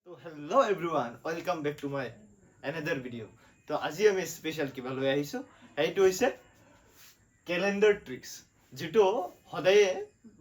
তো hello' everyone, welcome back to my another video'. তো আজি আমি স্পেচিয়েল কিবা লৈ আহিছোঁ, সেইটো হৈছে কেলেণ্ডাৰ ট্ৰিক্স, যিটো সদায়ে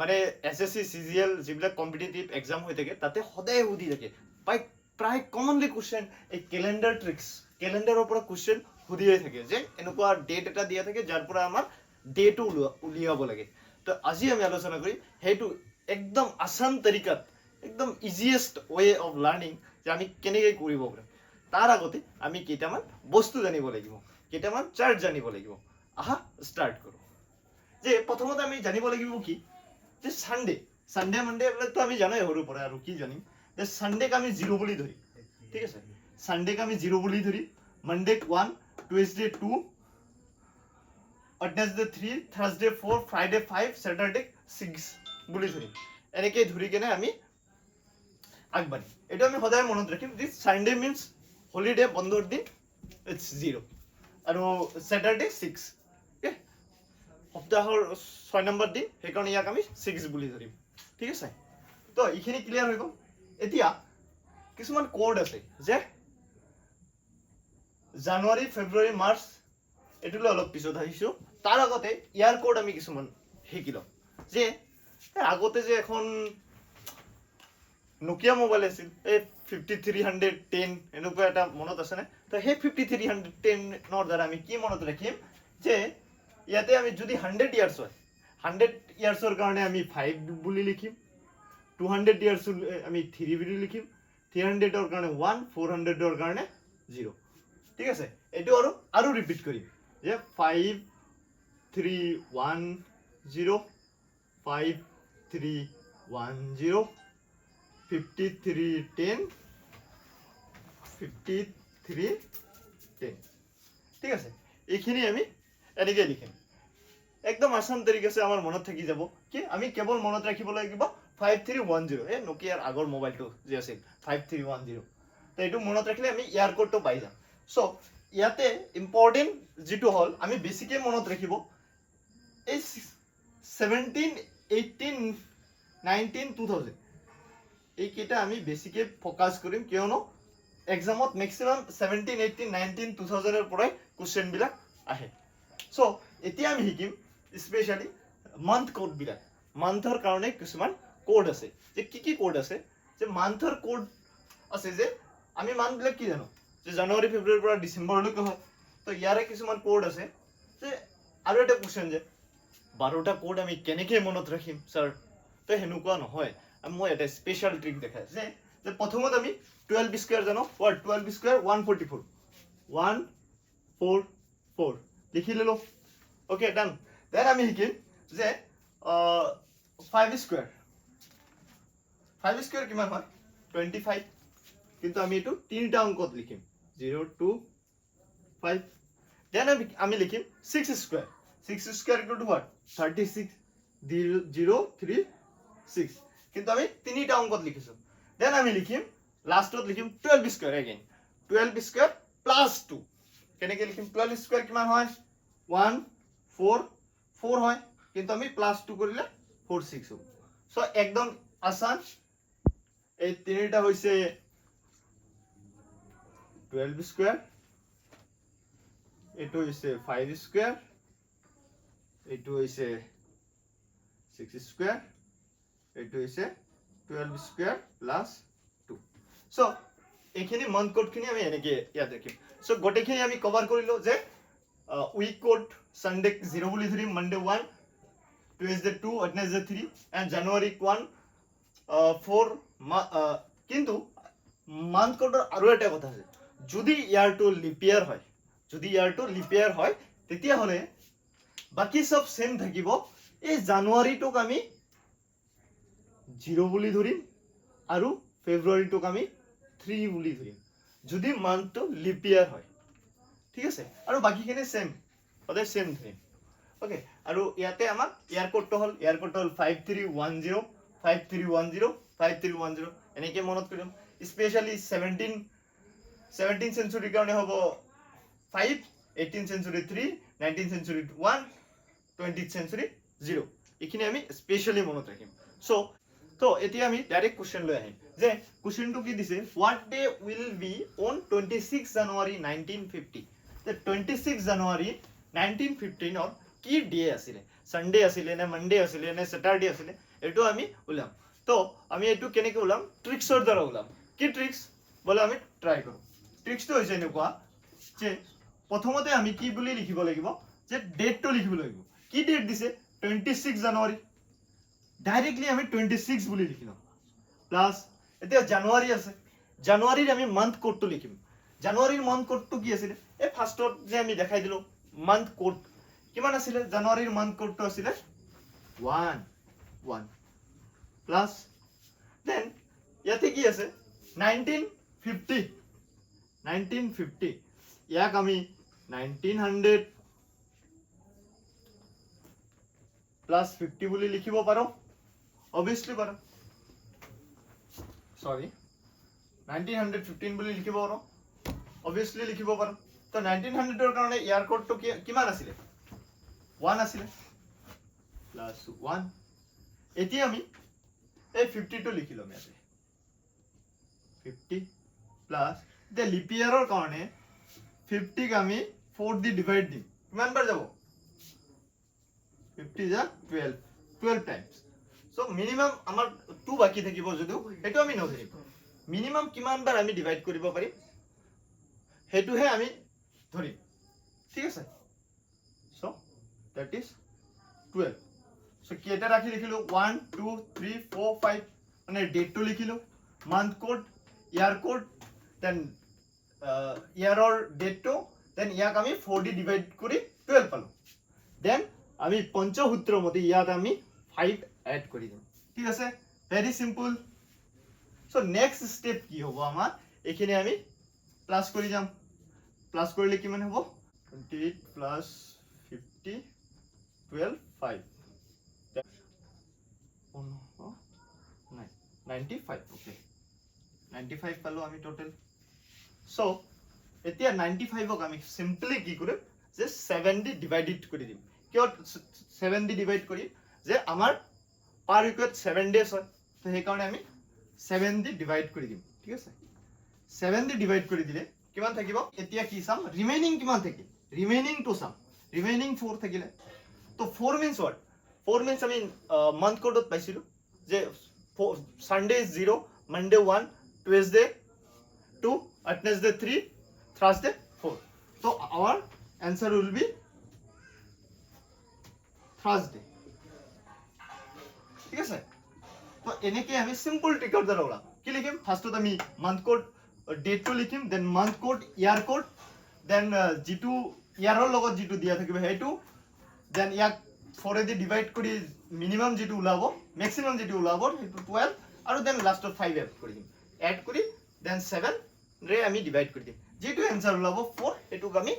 মানে SSC CGL যিবিলাক কম্পিটিটিভ এক্সাম হৈ থাকে তাতে সদায় সুধি থাকে। প্ৰায় কমনলি কুৱেশ্যন এই কেলেণ্ডাৰ ট্ৰিক্স, কেলেণ্ডাৰৰ পৰা কুৱেশ্যন সুধিয়ে থাকে যে এনেকুৱা ডেট এটা দিয়া থাকে যাৰ পৰা আমাৰ ডেটো উলিয়াব লাগে। তো আজি আমি আলোচনা কৰিম সেইটো একদম আসান তৰিকাত, একদম ইজিয়েষ্ট ৱে অফ লাৰ্নিং যে আমি কেনেকৈ কৰিব পাৰিম। তাৰ আগতে আমি কেইটামান বস্তু জানিব লাগিব, কেইটামান চাৰ্ট জানিব লাগিব। আহা ষ্টাৰ্ট কৰোঁ। যে প্ৰথমতে আমি জানিব লাগিব কি যে ছানডে মানডে এইবিলাকতো আমি জানোই সৰুৰ পৰা, আৰু কি জানিম যে ছানডেক আমি 0 বুলি ধৰিম। ঠিক আছে, ছানডেক আমি 0 বুলি ধৰিম, মানডেক 1, টুৱেজডে 2, ৱেডনেছডে 3, থাৰ্ছডে 4, ফ্ৰাইডে 5, ছেটাৰডে 6 বুলি ধৰিম। এনেকৈ ধৰি কেনে আমি আগবাঢ়িম। এইটো আমি সদায় মনত ৰাখিম যে ছানডে মিনছ হলিডে, বন্ধৰ দিন, ইটছ 0, আৰু ছেটাৰডে 6, সপ্তাহৰ 6 নম্বৰ দিন, সেইকাৰণে ইয়াক আমি 6 বুলি ধৰিম। ঠিক আছে, তো এইখিনি ক্লিয়াৰ হৈ গ'ল। এতিয়া কিছুমান কোড আছে যে জানুৱাৰী, ফেব্ৰুৱাৰী, মাৰ্চ, এইটোলৈ অলপ পিছত আহিছোঁ। তাৰ আগতে ইয়াৰ কোড আমি কিছুমান শিকি লওঁ। যে আগতে যে এখন নকিয়া মোবাইল আছিল, এই 5310 এনেকুৱা এটা মনত আছেনে? তো সেই 5310ৰ দ্বাৰা আমি কি মনত ৰাখিম যে ইয়াতে আমি যদি 100 ইয়াৰ্ছ হয়, 100 ইয়াৰ্ছৰ কাৰণে আমি 5 বুলি লিখিম, 200 ইয়াৰ্ছ আমি 3 বুলি লিখিম, 300ৰ কাৰণে 1, 400ৰ কাৰণে 0। ঠিক আছে, এইটো আৰু ৰিপিট কৰিম যে 5310, 5310, 5310, 5310। ঠিক আছে, এইখিনি আমি এনেকৈ লিখিম। একদম আসান তৰিকা আছে, আমাৰ মনত থাকি যাব। কি আমি কেৱল মনত ৰাখিব লাগিব 5310, এই নকিয়াৰ আগৰ মোবাইলটো যে আছিল 5310। তো এইটো মনত ৰাখিলে আমি ইয়াৰ কোডটো পাই যাম। চ' ইয়াতে ইম্পৰ্টেণ্ট যিটো হ'ল, আমি বেছিকৈ মনত ৰাখিব এই 17, 18, 19, 2000, এইকেইটা আমি বেছিকৈ ফ'কাছ কৰিম, কিয়নো এক্সামত মেক্সিমাম 17, 18, 19, 2000ৰ পৰাই কুৱেশ্যনবিলাক আহে। চ' এতিয়া আমি শিকিম স্পেচিয়েলি মান্থ কোডবিলাক। মান্থৰ কাৰণে কিছুমান কোড আছে। যে কি কোড আছে, যে মান্থৰ কোড আছে, যে আমি মান্থবিলাক কি জানো যে জানুৱাৰী, ফেব্ৰুৱাৰীৰ পৰা ডিচেম্বৰলৈকে হয়। তো ইয়াৰে কিছুমান কোড আছে। যে আৰু এটা কুৱেশ্যন যে 12টা কোড আমি কেনেকৈ মনত ৰাখিম ছাৰ? তো সেনেকুৱা নহয়, মই এটা স্পেচিয়েল ট্ৰিক দেখাই যে প্ৰথমত আমি 12 স্কুৱেৰ জানো, 12 স্কুৱেৰ 144, 144 লিখি ল'লো। অ'কে, ডান। দেন আমি শিকিম যে 5 স্কুৱেৰ, 5 স্কুৱেৰ কিমান হয়? 25। কিন্তু আমি এইটো 3টা অংকত লিখিম, 0, 2, 5। দেন আমি লিখিম 6 square, 6 square equal to what? 36, 0, 3, 6। কিন্তু আমি 3টা অংকত লিখিছোঁ। দেন আমি লিখিম লাষ্টত লিখিম 12 স্কুৱেৰ, এগেইন 12 স্কুৱেৰ প্লাছ 2। কেনেকৈ লিখিম? 12 স্কুৱেৰ কিমান হয়? 1, 4, 4 হয়, কিন্তু আমি প্লাছ 2 কৰিলে 4, 6 হ'ব। চ' একদম আসান। এই 3টা হৈছে 12 স্কুৱেৰ, এইটো হৈছে 5 স্কুৱেৰ, এইটো হৈছে 6 স্কুৱেৰ, এইটো হৈছে 12 স্কুৱেৰ প্লাছ 2। চ' এইখিনি মান্থ কোডখিনি আমি এনেকৈ ইয়াত ৰাখিম। চ' গোটেইখিনি আমি কভাৰ কৰিলোঁ যে উইক কোড ছানডে 0 বুলি ধৰিম, মানডে 1, টুৱেজডে 2, ৱেডনেছডে 3, এণ্ড জানুৱাৰী 1, 4। কিন্তু মান্থ কোডৰ আৰু এটা কথা আছে, যদি ইয়াৰটো লিপ ইয়াৰ হয়, তেতিয়াহ'লে বাকী চব চেম থাকিব। এই জানুৱাৰীটোক আমি 0 বুলি ধৰিম আৰু ফেব্ৰুৱাৰীটোক আমি 3 বুলি ধৰিম, যদি মান্থটো লিপ ইয়াৰ হয়। ঠিক আছে, আৰু বাকীখিনি চেম, সদায় চেম ধৰিম। অ'কে, আৰু ইয়াতে আমাৰ ইয়াৰ কোডটো হ'ল 5310, 5310, 5310। এনেকৈ মনত কৰিম। স্পেচিয়েলি 17th চেঞ্চুৰীৰ কাৰণে হ'ব 5, 18th century 3, 19th century 1, 20th century 0। এইখিনি আমি স্পেচিয়েলি মনত ৰাখিম। চ' তো এতিয়া আমি ডাইৰেক্ট কোৱেশ্চন লৈ আহিম যে কোৱেশ্চনটো কি দিছে what day will be on 26 জানুৱাৰী 1950 তে 26 জানুৱাৰী 1915 ৰ কি ডে আছিলে সানডে আছিলে নে মনডে আছিলে নে স্যাটাৰডে আছিলে এটো আমি ওলাম তো আমি এটো কেনেকৈ ওলাম ট্ৰিক্সৰ দ্বাৰা ওলাম কি ট্ৰিক্স বলে আমি ট্ৰাই কৰো ট্ৰিক্সটো হৈছে এনেকুৱা যে প্ৰথমতে আমি কি বুলি লিখিব লাগিব যে ডেটটো লিখিব লাগিব কি ডেট দিছে 26 জানুৱাৰী ডাইৰেক্টলি আমি 26 বুলি লিখিলো প্লাস এতিয়া জানুৱাৰী আছে জানুৱাৰীৰ আমি মান্থ কোডটো লিখিম জানুৱাৰীৰ মান্থ কোডটো কি আছিল এই ফাৰ্ষ্টত যে আমি দেখাই দিলো মান্থ কোড কিমান আছিল জানুৱাৰীৰ মান্থ কোডটো আছিল 1 প্লাস দেন ইয়াতে কি আছে 1950 ইয়াক আমি 1900 প্লাস 50 বুলি লিখিব পাৰো obviously পাৰো sorry 1915 বুলি লিখিব পাৰো obviously লিখিব পাৰো তো 1900 ৰ কাৰণে ইয়াৰ কোডটো কিমান আছিল 1 আছিল প্লাস 1 এতিয়া আমি এই 50 টো লিখিলো ইয়াতে 50 প্লাস দে লিপ ইয়াৰৰ কাৰণে 50 ক আমি 4 দি ডিভাইড দিম কিমান বাৰ যাব 50 যা 12 টাইমস সো মিনিমাম আমাৰ 2 বাকি থাকিব যদিও এটো আমি নধৰিম মিনিমাম কিমান বাৰ আমি ডিভাইড কৰিব পাৰিম হেতুহে আমি ধৰিম ঠিক আছে সো দ্যাট ইজ 12 সো কেটা ৰাখি লিখিলো 1 2 3 4 5 মানে ডেটটো লিখিলো মান্থ কোড ইয়াৰ কোড দেন ইয়াৰৰ ডেটটো দেন ইয়াক আমি 4 দি ডিভাইড কৰি 12 পালো দেন আমি পঞ্চসূত্ৰ মতে ইয়াত আমি 5 এড কৰি দিম ঠিক আছে very simple so next step কি হ'ব আমাৰ এখানে আমি প্লাস কৰি যাম প্লাস কৰিলে কিমান হ'ব 28 প্লাস 50 12 5 95 ওকে 95 পালো আমি টোটাল সো এতিয়া 95 ক আমি সিম্পলি কি কৰিম যে 7 দি ডিভাইডেড কৰি দিম কিয় 7 দি ডিভাইড কৰি যে আমাৰ পাৰ উইকত 7 ডেজ হয় তো সেই কাৰণে আমি 7 দি ডিভাইড কৰি দিম ঠিক আছে 7 দি ডিভাইড কৰি দিলে কিমান থাকিব এতিয়া কি সাম ৰিমেইনিং কিমান থাকিল ৰিমেইনিং টু সাম ৰিমেইনিং 4 থাকিলে তো 4 মিন্স হোৱাট 4 মিন্স আমি মান্থ কোডত পাইছিলো যে Sunday 0 Monday 1 Tuesday 2 Wednesday 3 Thursday 4 so our answer will be Thursday ঠিক আছে তো এনেকে আমি সিম্পল ট্ৰিকৰ দ্বাৰা ওলাম কি লিখিম ফাৰ্ষ্টত আমি মান্থ কোড ডেটটো লিখিম দেন মান্থ কোড ইয়াৰ কোড দেন জিটু ইয়াৰৰ লগত জিটু দিয়া থাকিব হেতু দেন ইয়াক 4 দি ডিভাইড কৰি মিনিমাম জিটু ওলাব ম্যাক্সিমাম জিটু ওলাব হেতু 12 আৰু দেন লাষ্টত 5 এড কৰি দিম এড কৰি দেন 7 ৰে আমি ডিভাইড কৰি দিম যেটো आंसर ওলাব 4 এটুক আমি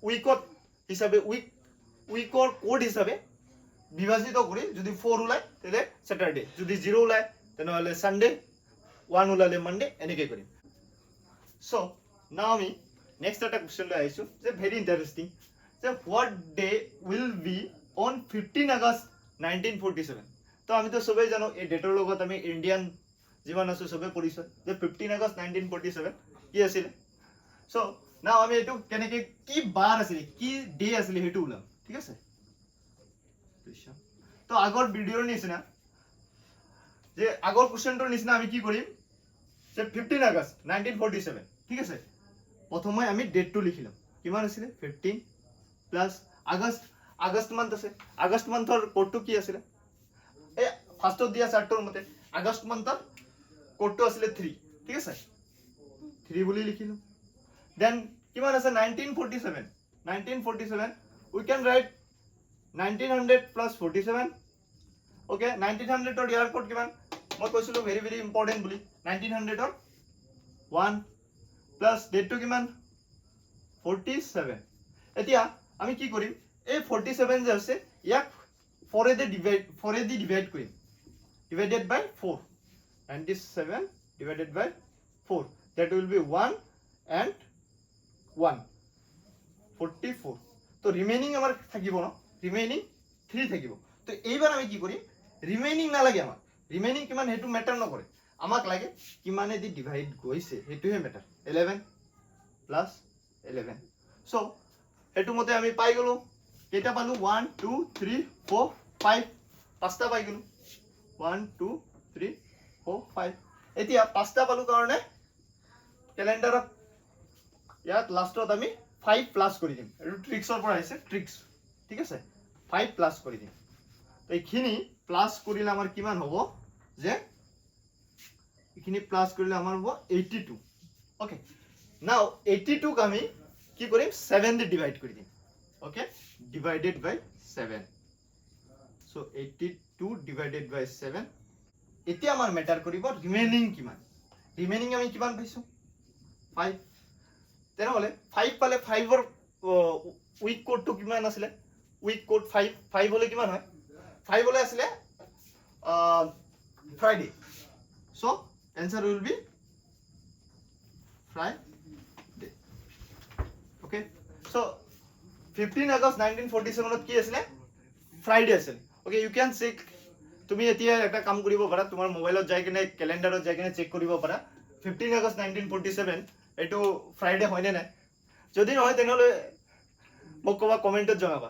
উইকত হিচাপে উইকৰ কোড হিচাপে বিভাজিত কৰি যদি 4 ওলাই তেলে স্যাটাৰডে যদি 0 ওলাই তেনহলে সানডে 1 ওলালে মানডে এনেকৈ কৰিম সো নাও আমি নেক্সট এটা কোশ্চেন লৈ আইছো যে ভেরি ইন্টারেস্টিং যে what day will be on 15 August 1947 তো আমি তো সবাই জানো এই ডেটৰ লগত আমি ইন্ডিয়ান জীবন আছে সবে পৰিচয় যে 15 আগস্ট 1947 কি আছিল সো নাও আমি এটো কেনেকৈ কি বাৰ আছিল কি ডে আছিল হেতু ওলাম ঠিক আছে তো আগৰ ভিডিওৰ নিচিনা যে আগৰ কোশ্চেনটোৰ নিচিনা আমি কি কৰিম যে 15 আগস্ট 1947 ঠিক আছে প্ৰথমে আমি ডেটটো লিখিলাম কিমান আছিল 15 প্লাস আগস্ট মান্থ আছে আগস্ট মান্থৰ কোডটো কি আছিল এই ফাৰ্ষ্টত দিয়া চাৰ্টৰ মতে আগস্ট মান্থৰ কোডটো আছিল 3 ঠিক আছে 3 বুলি লিখিলো দেন কিমান আছে 1947 we can write 1900 plus 47 okay 1900 or year code kiman moi koisilo very important boli 1900 or 1 plus date to kiman 47 etia ami ki korim ei 47 je ase yak 4 e di divide korim divided by 4 97 divided by 4 that will be 1 and 1 44 তো remaining আমার থাকিব না remaining 3 থাকিব তো এইবার আমি কি করি রিমেইনিং না লাগে আমার ৰিমেইনিং কিমান সেইটো মেটাৰ নকৰে, আমাক লাগে কিমানেদি ডিভাইড গৈছে সেইটোহে মেটাৰ। 11 প্লাছ 11। চ' সেইটো মতে আমি পাই গ'লো, কেইটা পালো 1 2 3 4 5, পাঁচটা পাই গ'লো 1 2 3 4 5। এতিয়া পাঁচটা পালো কাৰণে কেলেণ্ডাৰত ইয়াত লাষ্টত আমি 5 প্লাছ কৰি দিম, এইটো ট্ৰিক্সৰ পৰা আহিছে, ট্ৰিক্স, ঠিক আছে। 5 প্লাছ কৰি দিম, এইখিনি প্লাছ কৰিলে আমাৰ কিমান হ'ব যে এইখিনি প্লাছ কৰিলে আমাৰ হ'ব 82। ওকে, নাও 82ক আমি কি কৰিম 7 দি ডিভাইড কৰি দিম। ওকে, ডিভাইডেড বাই 7। সো 82 ডিভাইডেড বাই 7। এতিয়া আমাৰ মেটাৰ কৰিব ৰিমেইনিং কিমান, ৰিমেইনিং আমি কিমান পাইছো 5। তেনেহ'লে 5 পালে 5ৰ উইক কোডটো কিমান আছিলে, উইক কোড 5, 5 হলে কিমান হয়, 5 হলে আছিলে Friday. So answer will be Friday. Okay, so 15 August 1947 কি আছিলে, ফ্ৰাইডে আছিল। ওকে, ইউ ক্যান চেক, তুমি এতিয়া একটা কাম কৰিব পাৰা, তোমাৰ মোবাইলত যাই কিনে ক্যালেন্ডাৰত যাই কিনে চেক কৰিব পাৰা 15 August 1947 এইটো ফ্ৰাইডে হয় নে নাই। যদি নহয় তেনেহ'লে মোক ক'বা, কমেন্টত জনাবা।